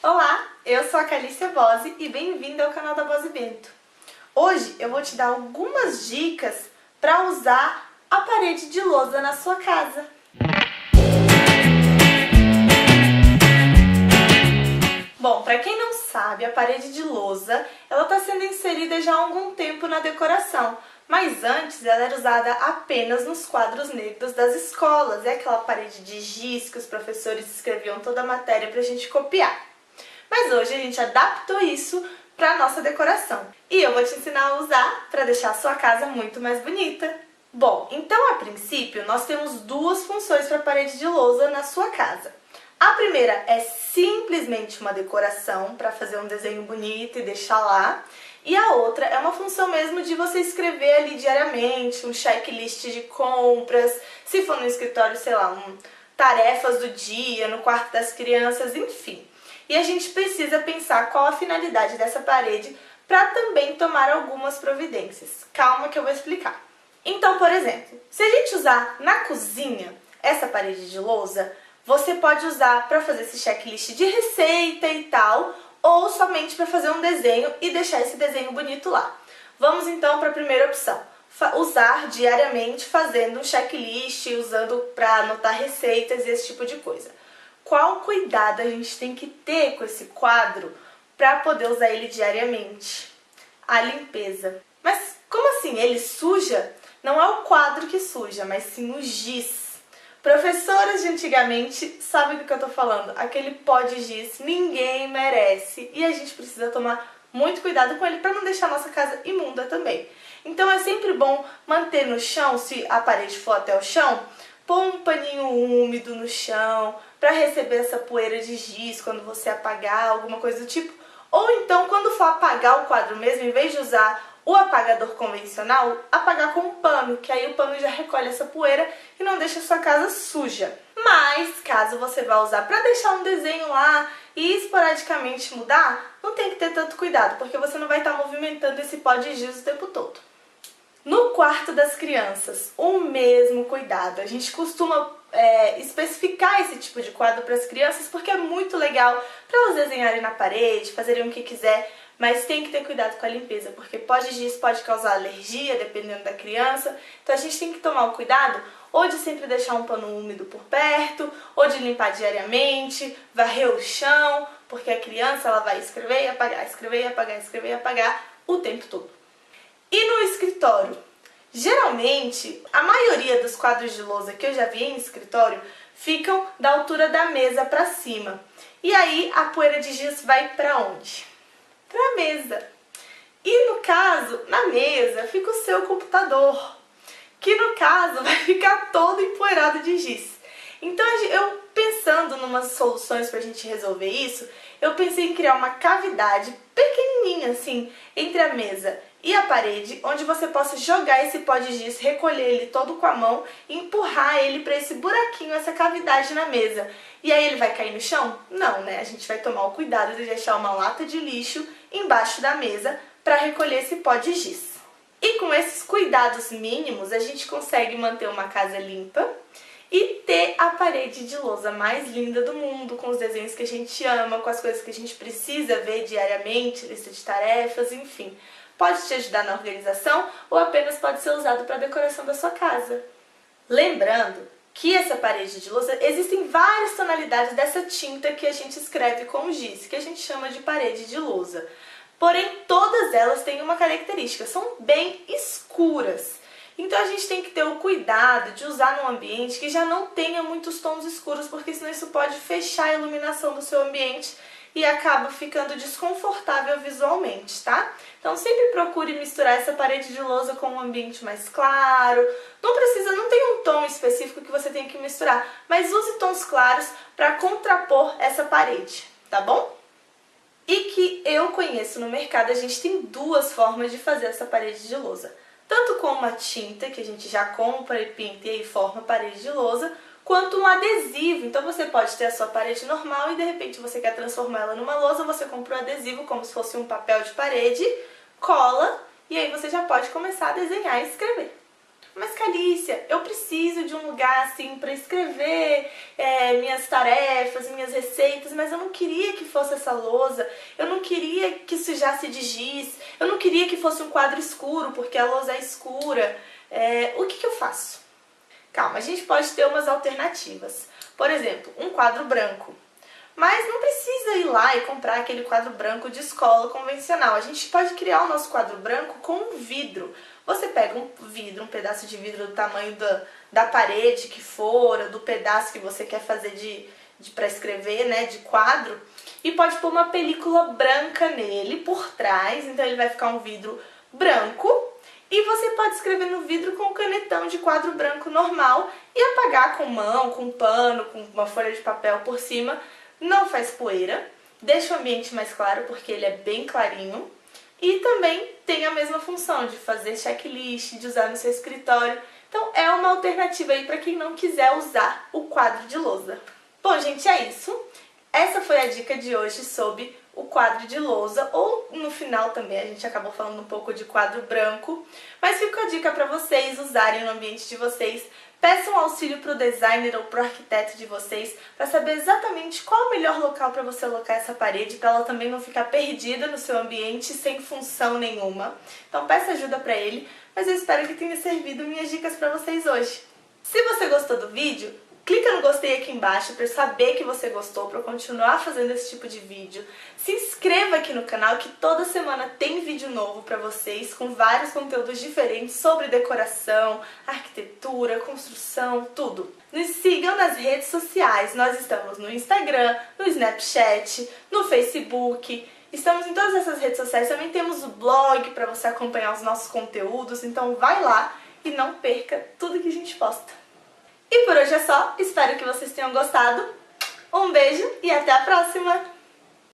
Olá, eu sou a Calícia Bose e bem-vinda ao canal da Bose Bento. Hoje eu vou te dar algumas dicas para usar a parede de lousa na sua casa. Bom, para quem não sabe, a parede de lousa ela está sendo inserida já há algum tempo na decoração, mas antes ela era usada apenas nos quadros negros das escolas. É aquela parede de giz que os professores escreviam toda a matéria para a gente copiar. Mas hoje a gente adaptou isso para a nossa decoração. E eu vou te ensinar a usar para deixar a sua casa muito mais bonita. Bom, então a princípio nós temos duas funções para a parede de lousa na sua casa. A primeira é simplesmente uma decoração para fazer um desenho bonito e deixar lá. E a outra é uma função mesmo de você escrever ali diariamente, um checklist de compras, se for no escritório, sei lá, tarefas do dia, no quarto das crianças, enfim. E a gente precisa pensar qual a finalidade dessa parede para também tomar algumas providências. Calma que eu vou explicar. Então, por exemplo, se a gente usar na cozinha essa parede de lousa, você pode usar para fazer esse checklist de receita e tal, ou somente para fazer um desenho e deixar esse desenho bonito lá. Vamos então para a primeira opção. Usar diariamente fazendo um checklist, usando para anotar receitas e esse tipo de coisa. Qual cuidado a gente tem que ter com esse quadro para poder usar ele diariamente? A limpeza. Mas como assim? Ele suja? Não é o quadro que suja, mas sim o giz. Professoras de antigamente sabem do que eu tô falando. Aquele pó de giz ninguém merece e a gente precisa tomar muito cuidado com ele para não deixar a nossa casa imunda também. Então é sempre bom manter no chão, se a parede for até o chão, pôr um paninho úmido no chão para receber essa poeira de giz quando você apagar, alguma coisa do tipo. Ou então, quando for apagar o quadro mesmo, em vez de usar o apagador convencional, apagar com um pano, que aí o pano já recolhe essa poeira e não deixa a sua casa suja. Mas, caso você vá usar para deixar um desenho lá e esporadicamente mudar, não tem que ter tanto cuidado, porque você não vai estar movimentando esse pó de giz o tempo todo. No quarto das crianças, o mesmo cuidado. A gente costuma especificar esse tipo de quadro para as crianças porque é muito legal para elas desenharem na parede, fazerem o que quiser, mas tem que ter cuidado com a limpeza, porque pó de giz pode causar alergia, dependendo da criança. Então a gente tem que tomar o cuidado ou de sempre deixar um pano úmido por perto, ou de limpar diariamente, varrer o chão, porque a criança ela vai escrever e apagar, escrever e apagar, escrever e apagar o tempo todo. E no escritório? Geralmente, a maioria dos quadros de lousa que eu já vi em escritório ficam da altura da mesa para cima. E aí a poeira de giz vai para onde? Para a mesa. E no caso, na mesa fica o seu computador, que no caso vai ficar todo empoeirado de giz. Então eu pensando em umas soluções para a gente resolver isso, eu pensei em criar uma cavidade pequenininha assim entre a mesa e a parede, onde você possa jogar esse pó de giz, recolher ele todo com a mão e empurrar ele para esse buraquinho, essa cavidade na mesa. E aí ele vai cair no chão? Não, né? A gente vai tomar o cuidado de deixar uma lata de lixo embaixo da mesa para recolher esse pó de giz. E com esses cuidados mínimos, a gente consegue manter uma casa limpa e ter a parede de lousa mais linda do mundo, com os desenhos que a gente ama, com as coisas que a gente precisa ver diariamente, lista de tarefas, enfim. Pode te ajudar na organização ou apenas pode ser usado para a decoração da sua casa. Lembrando que essa parede de lousa, existem várias tonalidades dessa tinta que a gente escreve com giz, que a gente chama de parede de lousa. Porém, todas elas têm uma característica, são bem escuras. Então a gente tem que ter o cuidado de usar num ambiente que já não tenha muitos tons escuros, porque senão isso pode fechar a iluminação do seu ambiente e acaba ficando desconfortável visualmente, tá? Então sempre procure misturar essa parede de lousa com um ambiente mais claro. Não tem um tom específico que você tem que misturar, mas use tons claros para contrapor essa parede, tá bom? E que eu conheço no mercado, a gente tem duas formas de fazer essa parede de lousa. Tanto com uma tinta, que a gente já compra e pinta e aí forma a parede de lousa, quanto um adesivo. Então você pode ter a sua parede normal e de repente você quer transformar ela numa lousa, você compra o adesivo como se fosse um papel de parede, cola e aí você já pode começar a desenhar e escrever. Mas Calícia, eu preciso de um lugar assim para escrever minhas tarefas, minhas receitas, mas eu não queria que fosse essa lousa, eu não queria que sujasse de giz, eu não queria que fosse um quadro escuro, porque a lousa é escura. O que eu faço? Calma, a gente pode ter umas alternativas. Por exemplo, um quadro branco. Mas não precisa ir lá e comprar aquele quadro branco de escola convencional. A gente pode criar o nosso quadro branco com um vidro. Você pega um vidro, um pedaço de vidro do tamanho da parede que for, do pedaço que você quer fazer para escrever, né, de quadro, e pode pôr uma película branca nele por trás, então ele vai ficar um vidro branco. E você pode escrever no vidro com um canetão de quadro branco normal e apagar com mão, com pano, com uma folha de papel por cima. Não faz poeira, deixa o ambiente mais claro porque ele é bem clarinho e também tem a mesma função de fazer checklist, de usar no seu escritório. Então é uma alternativa aí para quem não quiser usar o quadro de lousa. Bom, gente, é isso. Essa foi a dica de hoje sobre o quadro de lousa, ou no final também a gente acabou falando um pouco de quadro branco, mas fica a dica para vocês usarem no ambiente de vocês. Peçam auxílio para o designer ou para o arquiteto de vocês para saber exatamente qual o melhor local para você alocar essa parede, para ela também não ficar perdida no seu ambiente sem função nenhuma. Então peça ajuda para ele, mas eu espero que tenha servido minhas dicas para vocês hoje. Se você gostou do vídeo, clica no gostei aqui embaixo para eu saber que você gostou, para eu continuar fazendo esse tipo de vídeo. Se inscreva aqui no canal que toda semana tem vídeo novo para vocês, com vários conteúdos diferentes sobre decoração, arquitetura, construção, tudo. Nos sigam nas redes sociais, nós estamos no Instagram, no Snapchat, no Facebook, estamos em todas essas redes sociais, também temos o blog para você acompanhar os nossos conteúdos, então vai lá e não perca tudo que a gente posta. E por hoje é só, espero que vocês tenham gostado. Um beijo e até a próxima!